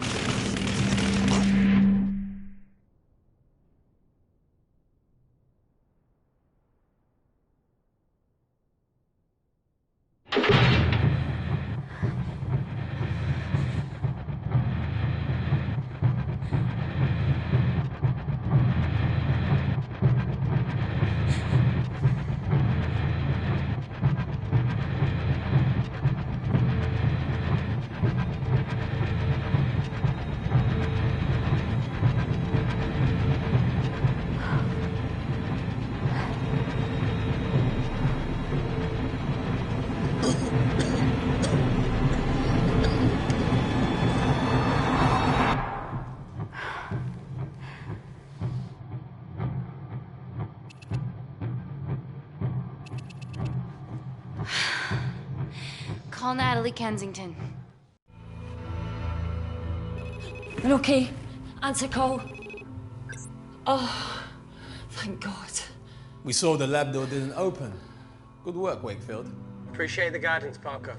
Call Natalie Kensington. You're okay? Answer call. Oh, thank God. We saw the lab door didn't open. Good work, Wakefield. Appreciate the guidance, Parker.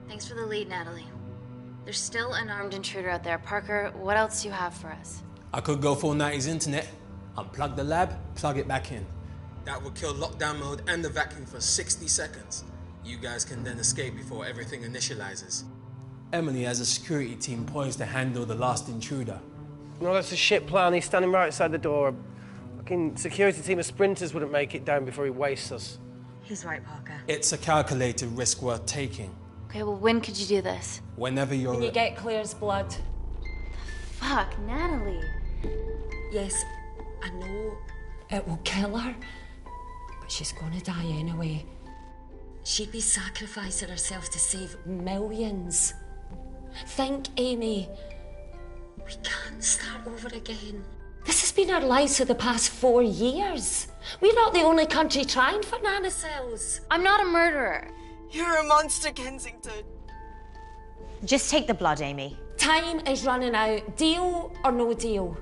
Thanks for the lead, Natalie. There's still an armed intruder out there. Parker, what else do you have for us? I could go full 90s internet, unplug the lab, plug it back in. That would kill lockdown mode and the vacuum for 60 seconds. You guys can then escape before everything initializes. Emily has a security team poised to handle the last intruder. No, that's a shit plan. He's standing right outside the door. A fucking security team of sprinters wouldn't make it down before he wastes us. He's right, Parker. It's a calculated risk worth taking. Okay, well, when could you do this? Whenever you're... When you get Claire's blood. Fuck, Natalie. Yes, I know it will kill her, but she's gonna die anyway. She'd be sacrificing herself to save millions. Think, Amy. We can't start over again. This has been our lives for the past 4 years. We're not the only country trying for nanocells. I'm not a murderer. You're a monster, Kensington. Just take the blood, Amy. Time is running out. Deal or no deal?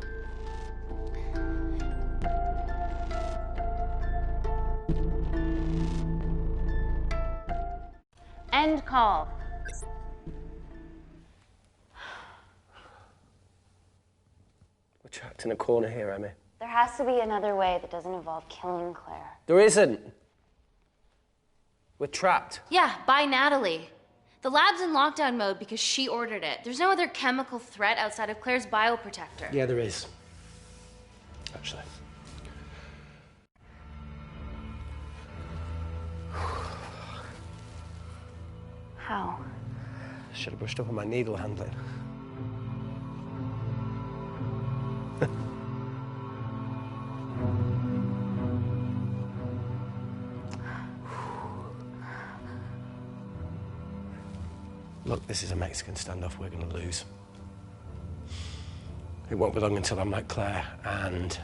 End call. We're trapped in a corner here, Emmy. There has to be another way that doesn't involve killing Claire. There isn't. We're trapped. Yeah, by Natalie. The lab's in lockdown mode because she ordered it. There's no other chemical threat outside of Claire's bioprotector. Yeah, there is. Actually. How? Should have brushed up on my needle handling. Look, this is a Mexican standoff we're going to lose. It won't be long until I'm like Claire, and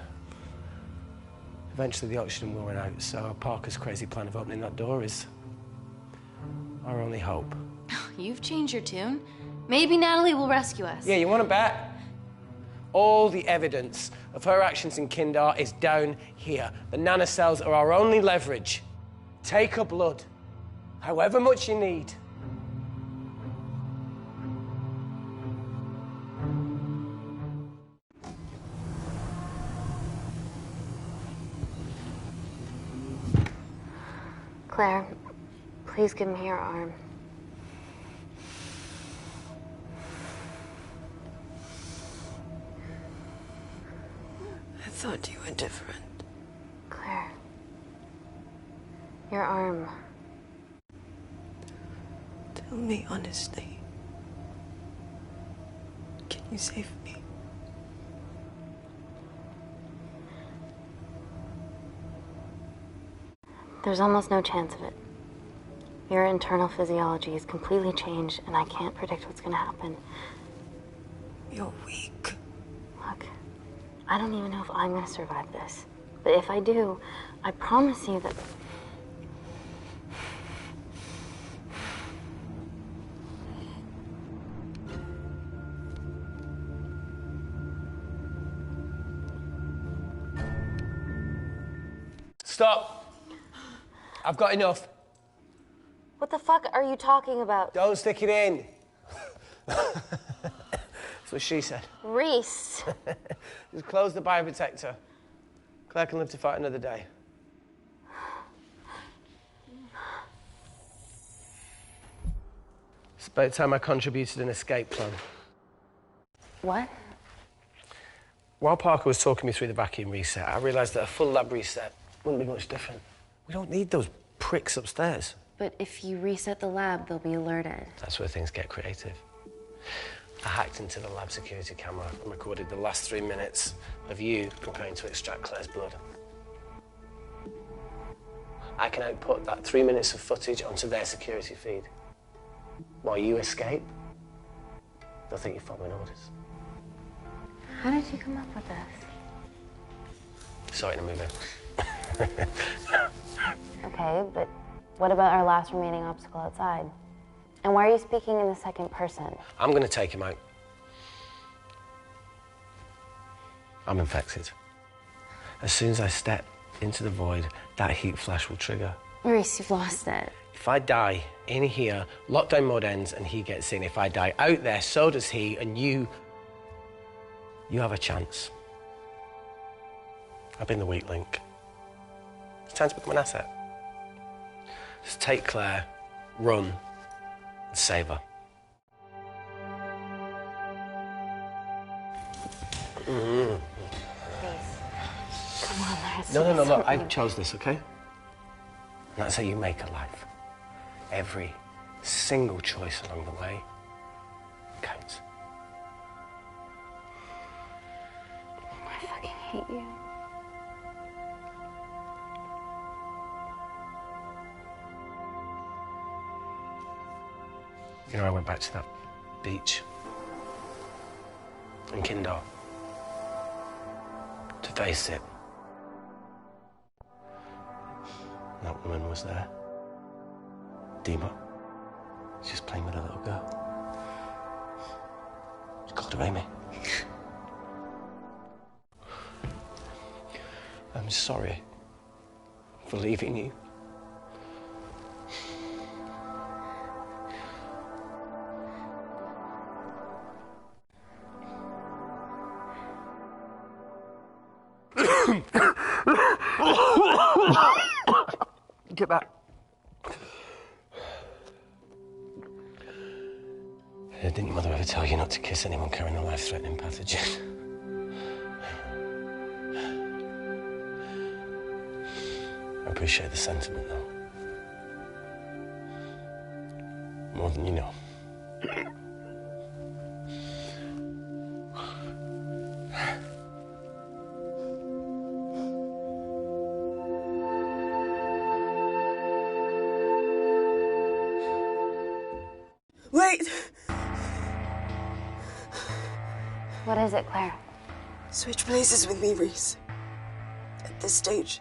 eventually the oxygen will run out, so Parker's crazy plan of opening that door is our only hope. You've changed your tune. Maybe Natalie will rescue us. Yeah, you want to bet? All the evidence of her actions in Kindar is down here. The nanocells are our only leverage. Take her blood, however much you need. Claire, please give me your arm. I thought you were different. Claire. Your arm. Tell me honestly. Can you save me? There's almost no chance of it. Your internal physiology is completely changed, and I can't predict what's gonna happen. You're weak. Look, I don't even know if I'm gonna survive this. But if I do, I promise you that... Stop. I've got enough. What the fuck are you talking about? Don't stick it in. That's what she said. Reese. Just close the bioprotector. Claire can live to fight another day. It's about time I contributed an escape plan. What? While Parker was talking me through the vacuum reset, I realised that a full lab reset wouldn't be much different. We don't need those pricks upstairs. But if you reset the lab, they'll be alerted. That's where things get creative. I hacked into the lab security camera and recorded the last 3 minutes of you preparing to extract Claire's blood. I can output that 3 minutes of footage onto their security feed. While you escape, they'll think you're following orders. How did you come up with this? Saw it in a movie. Okay, but what about our last remaining obstacle outside? And why are you speaking in the second person? I'm gonna take him out. I'm infected. As soon as I step into the void, that heat flash will trigger. Maurice, you've lost it. If I die in here, lockdown mode ends and he gets in. If I die out there, so does he, and you have a chance. I've been the weak link. It's time to become an asset. Just take Claire, run, and save her. Mm-hmm. Come on, let's No, look, I chose this, okay? And that's how you make a life. Every single choice along the way counts. I fucking hate you. You know, I went back to that beach in Kindar to face it. That woman was there. Dima. She's just playing with a little girl. She called her Amy. I'm sorry for leaving you. Get back. Didn't your mother ever tell you not to kiss anyone carrying a life-threatening pathogen? I appreciate the sentiment, though. More than you know. Wait! What is it, Claire? Switch places with me, Reese. At this stage,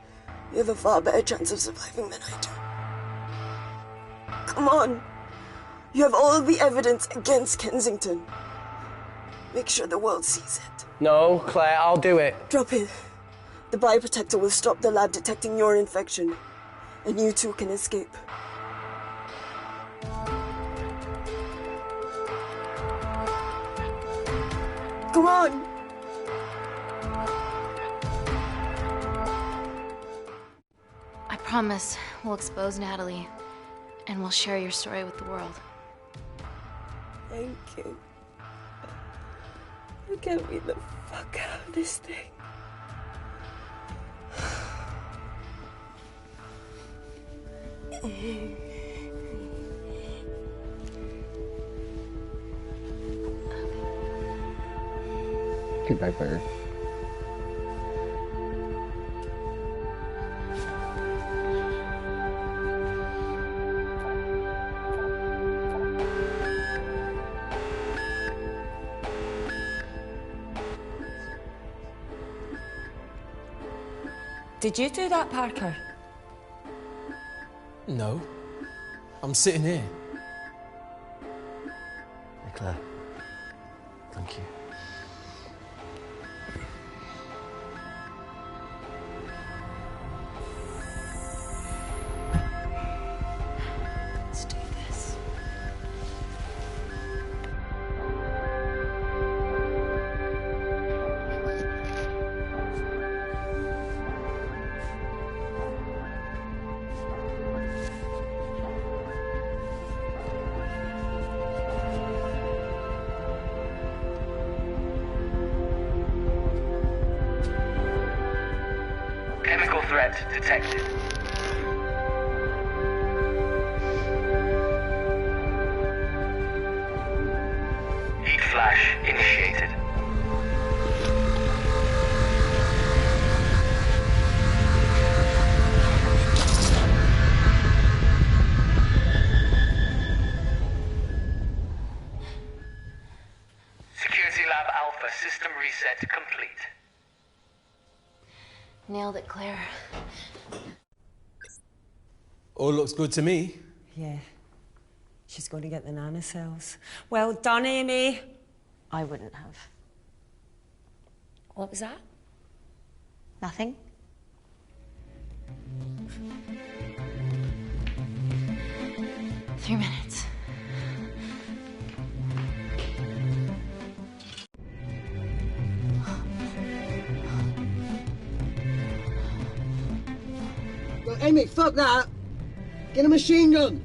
you have a far better chance of surviving than I do. Come on. You have all the evidence against Kensington. Make sure the world sees it. No, Claire, I'll do it. Drop it. The bioprotector will stop the lab detecting your infection, and you two can escape. Come on! I promise we'll expose Natalie, and we'll share your story with the world. Thank you. Get me the fuck out of this thing. Goodbye, Claire. Did you do that, Parker? No. I'm sitting here. Hey, Claire. Thank you. Let's do this. Chemical threat detected. Heat flash initiated. Security Lab Alpha system reset complete. Nailed it, Claire. All looks good to me. Yeah. She's going to get the nanocells. Well done, Amy. I wouldn't have. What was that? Nothing. Three minutes. Look, Amy, fuck that! Get a machine gun!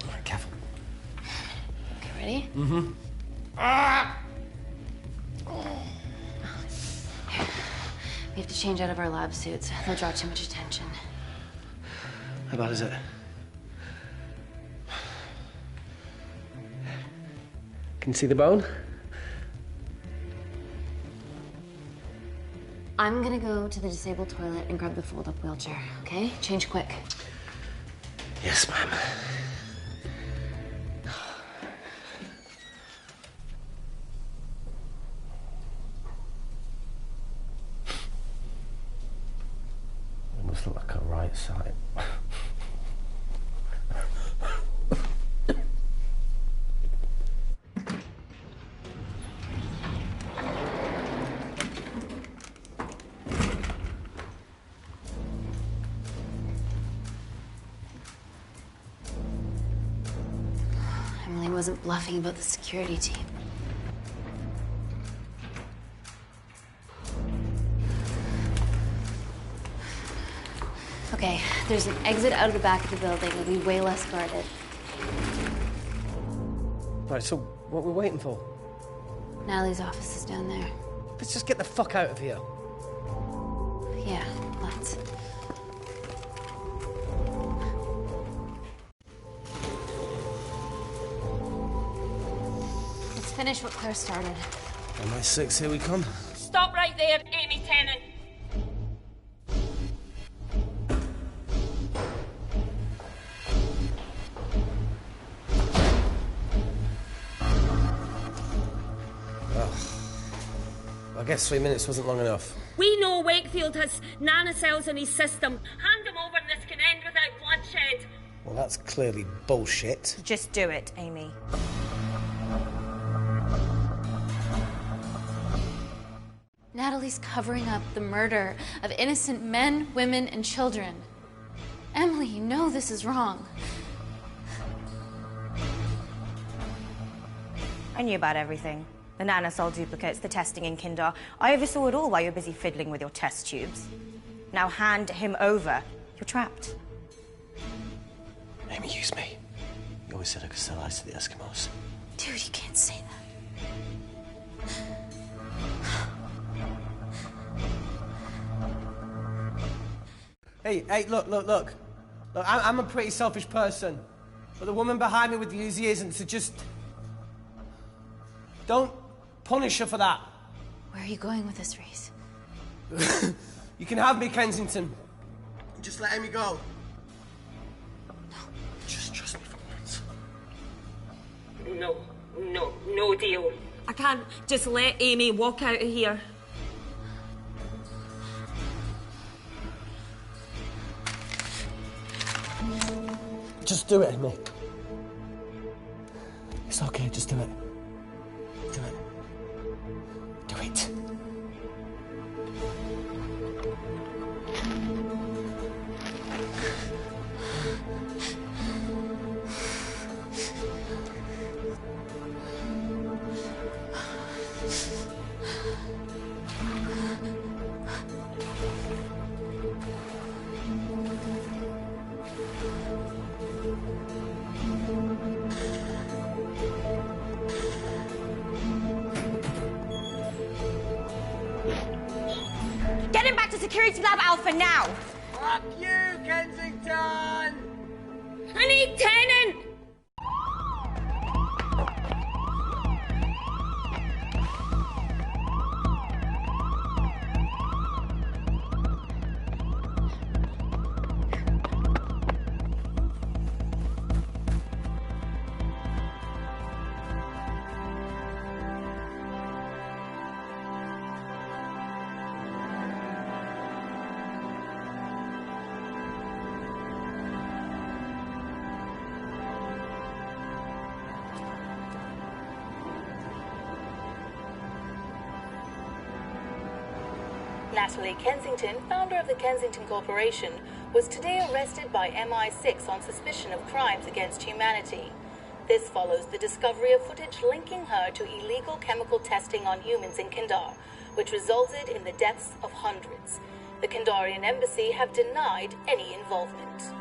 Alright, careful. Okay, ready? Mm-hmm. Ah! We have to change out of our lab suits. They'll draw too much attention. How bad is it? Can you see the bone? I'm gonna go to the disabled toilet and grab the fold-up wheelchair, okay? Change quick. Yes, ma'am. It must look like a right side. Emily wasn't bluffing about the security team. Okay, there's an exit out of the back of the building. It'll be way less guarded. Right, so what are we waiting for? Natalie's office is down there. Let's just get the fuck out of here. Yeah, let's. Let's finish what Claire started. MI6, here we come. Stop right there, Amy Tennant. I guess 3 minutes wasn't long enough. We know Wakefield has nanocells in his system. Hand him over and this can end without bloodshed. Well, that's clearly bullshit. Just do it, Amy. Natalie's covering up the murder of innocent men, women, and children. Emily, you know this is wrong. I knew about everything. The nanosol duplicates, the testing in Kindar. I oversaw it all while you're busy fiddling with your test tubes. Now hand him over. You're trapped. Amy, use me. You always said I could sell ice to the Eskimos. Dude, you can't say that. Hey, look. I'm a pretty selfish person. But the woman behind me with the Uzi isn't, so just... don't punish her for that. Where are you going with this, Reese? You can have me, Kensington. Just let Amy go. No. Just trust me for once. No deal. I can't just let Amy walk out of here. Just do it, Amy. It's okay, just do it. Do it. Do it. Get him back to Security Lab Alpha now! Fuck you, Kensington! I need Tennant! Natalie Kensington, founder of the Kensington Corporation, was today arrested by MI6 on suspicion of crimes against humanity. This follows the discovery of footage linking her to illegal chemical testing on humans in Kindar, which resulted in the deaths of hundreds. The Kindarian embassy have denied any involvement.